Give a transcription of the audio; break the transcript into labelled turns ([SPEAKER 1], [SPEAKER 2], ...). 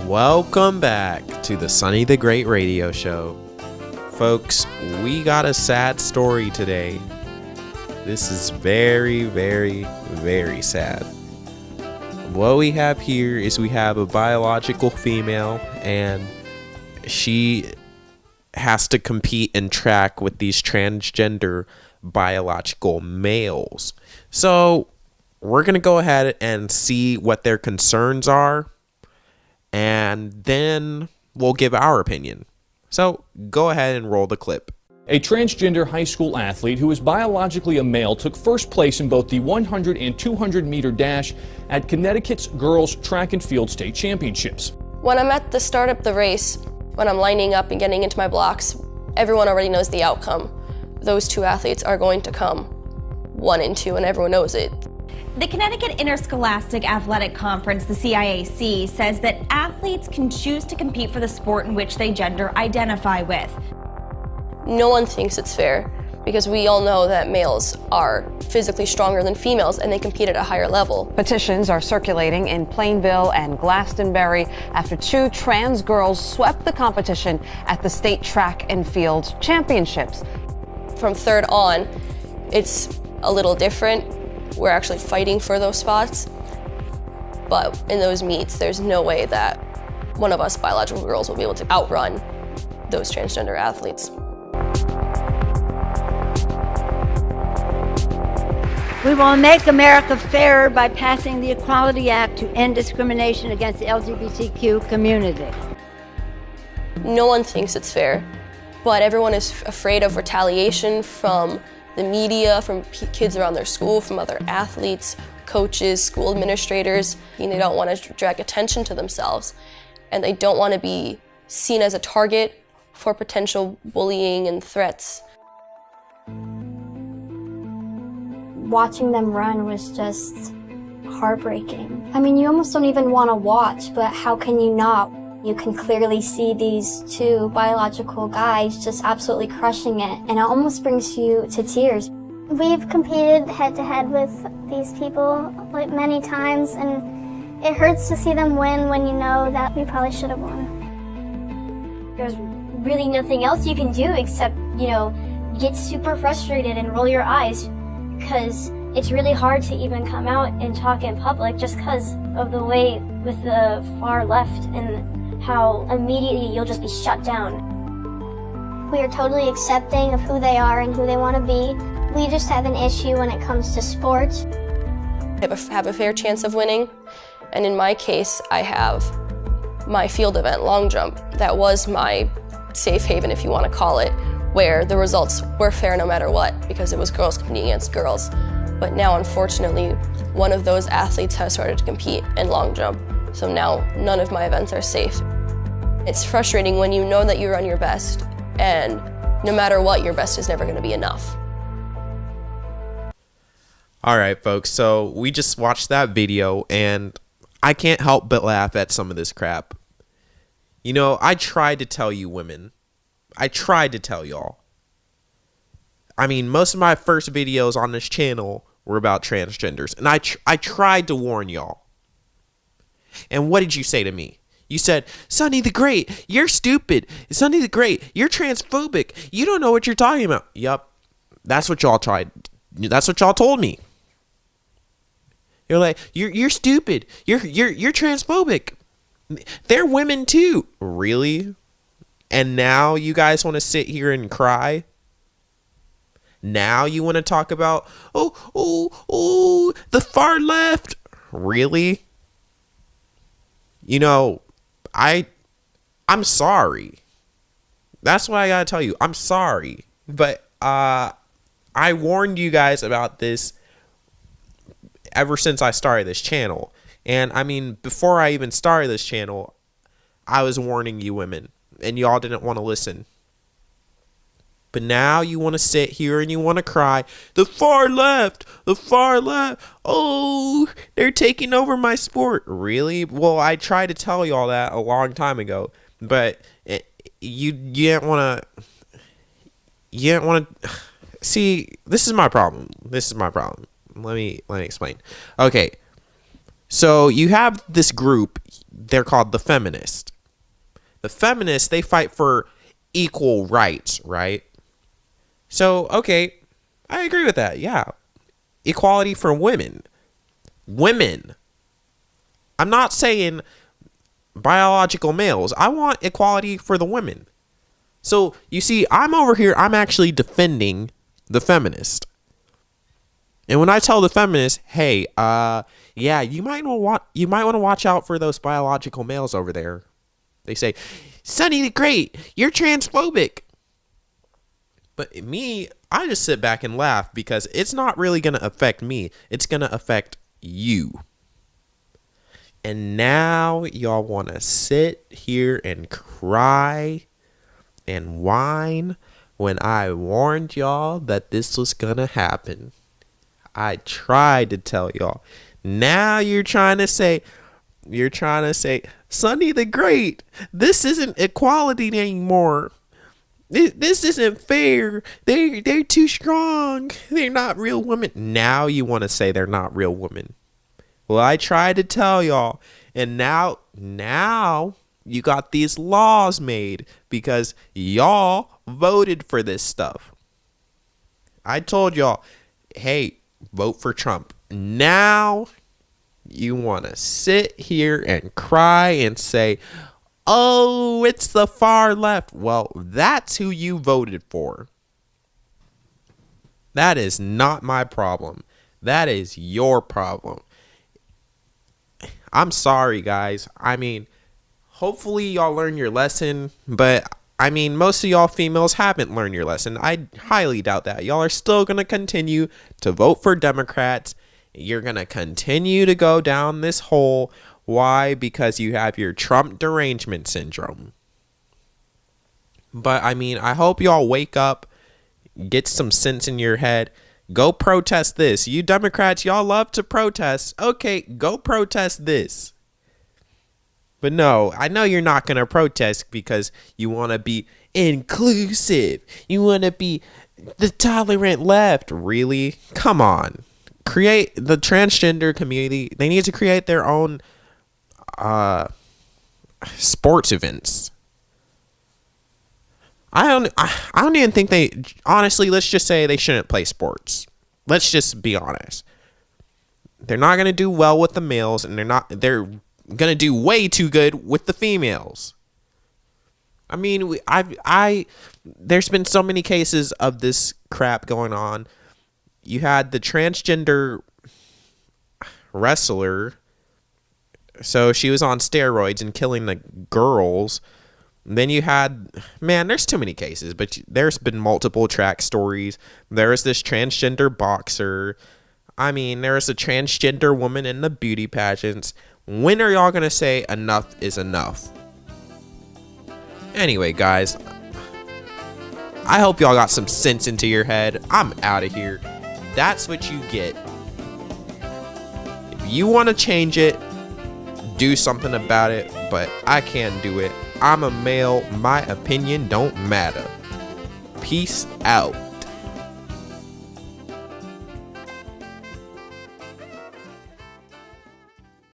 [SPEAKER 1] Welcome back to the Sonny the Great radio show. Folks, we got a sad story today. This is very, very, very sad. What we have here is we have a biological female, and she has to compete in track with these transgender biological males. So we're going to go ahead and see what their concerns are, and then we'll give our opinion. So go ahead and roll the clip.
[SPEAKER 2] A transgender high school athlete who is biologically a male took first place in both the 100 and 200 meter dash at Connecticut's Girls Track and Field State Championships.
[SPEAKER 3] When I'm at the start of the race, when I'm lining up and getting into my blocks, everyone already knows the outcome. Those two athletes are going to come 1 and 2, and everyone knows it.
[SPEAKER 4] The Connecticut Interscholastic Athletic Conference, the CIAC, says that athletes can choose to compete for the sport in which they gender identify with.
[SPEAKER 3] No one thinks it's fair because we all know that males are physically stronger than females and they compete at a higher level.
[SPEAKER 5] Petitions are circulating in Plainville and Glastonbury after 2 trans girls swept the competition at the State Track and Field Championships.
[SPEAKER 3] From third on, it's a little different. We're actually fighting for those spots, but in those meets, there's no way that one of us biological girls will be able to outrun those transgender athletes.
[SPEAKER 6] We will make America fairer by passing the Equality Act to end discrimination against the LGBTQ community.
[SPEAKER 3] No one thinks it's fair, but everyone is afraid of retaliation from the media, from kids around their school, from other athletes, coaches, school administrators. And they don't want to drag attention to themselves, and they don't want to be seen as a target for potential bullying and threats.
[SPEAKER 7] Watching them run was just heartbreaking. I mean, you almost don't even want to watch, but how can you not? You can clearly see these 2 biological guys just absolutely crushing it, and it almost brings you to tears.
[SPEAKER 8] We've competed head-to-head with these people like many times, and it hurts to see them win when you know that we probably should have won.
[SPEAKER 9] There's really nothing else you can do except, get super frustrated and roll your eyes, because it's really hard to even come out and talk in public just because of the way with the far left and how immediately you'll just be shut down.
[SPEAKER 8] We are totally accepting of who they are and who they want to be. We just have an issue when it comes to sports.
[SPEAKER 3] I have a fair chance of winning, and in my case, I have my field event, long jump. That was my safe haven, if you want to call it, where the results were fair no matter what, because it was girls competing against girls. But now, unfortunately, one of those athletes has started to compete in long jump, so now none of my events are safe. It's frustrating when you know that you run your best, and no matter what, your best is never going to be enough.
[SPEAKER 1] All right, folks, so we just watched that video, and I can't help but laugh at some of this crap. I tried to tell you women. I tried to tell y'all. I mean, most of my first videos on this channel were about transgenders, and I tried to warn y'all. And what did you say to me? You said, Sonny the Great, you're stupid. Sonny the Great, you're transphobic. You don't know what you're talking about. Yup, that's what y'all tried. That's what y'all told me. You're like, you're stupid. You're transphobic. They're women too. Really? And now you guys want to sit here and cry? Now you want to talk about, the far left. Really? I'm sorry. That's what I gotta tell you. I'm sorry. But I warned you guys about this ever since I started this channel. And I mean, before I even started this channel, I was warning you women, and y'all didn't want to listen. But now you want to sit here and you want to cry, the far left, oh, they're taking over my sport. Really? Well, I tried to tell y'all that a long time ago, but you didn't want to, see, this is my problem. Let me explain. Okay. So you have this group, they're called the feminists. The feminists, they fight for equal rights, right? So, okay, I agree with that. Yeah. Equality for women. Women. I'm not saying biological males. I want equality for the women. So, you see, I'm over here, I'm actually defending the feminist. And when I tell the feminist, hey, yeah, you might want to watch out for those biological males over there. They say, Sonny the Great, you're transphobic. But me, I just sit back and laugh because it's not really going to affect me. It's going to affect you. And now y'all want to sit here and cry and whine when I warned y'all that this was going to happen. I tried to tell y'all. Now you're trying to say, Sonny the Great, this isn't equality anymore. This isn't fair. They're too strong. They're not real women. Now you want to say they're not real women. Well, I tried to tell y'all, and now you got these laws made because y'all voted for this stuff. I told y'all, hey, vote for Trump. Now you want to sit here and cry and say, oh, it's the far left. Well, that's who you voted for. That is not my problem. That is your problem. I'm sorry, guys. I mean, hopefully y'all learn your lesson, but I mean, most of y'all females haven't learned your lesson. I highly doubt that. Y'all are still going to continue to vote for Democrats. You're going to continue to go down this hole. Why? Because you have your Trump derangement syndrome. But I mean, I hope y'all wake up, get some sense in your head. Go protest this. You Democrats, y'all love to protest. Okay, go protest this. But no, I know you're not going to protest because you want to be inclusive. You want to be the tolerant left. Really? Come on. Create the transgender community. They need to create their own sports events. I don't even think they, honestly, let's just say they shouldn't play sports. Let's just be honest. They're not going to do well with the males, and they're going to do way too good with the females. I mean, there's been so many cases of this crap going on. You had the transgender wrestler, so she was on steroids and killing the girls. Then you had, man, there's too many cases, but there's been multiple track stories. There was this transgender boxer. I mean, there was a transgender woman in the beauty pageants. When are y'all going to say enough is enough? Anyway, guys, I hope y'all got some sense into your head. I'm out of here. That's what you get. If you want to change it, do something about it, but I can't do it. I'm a male. My opinion don't matter. Peace out.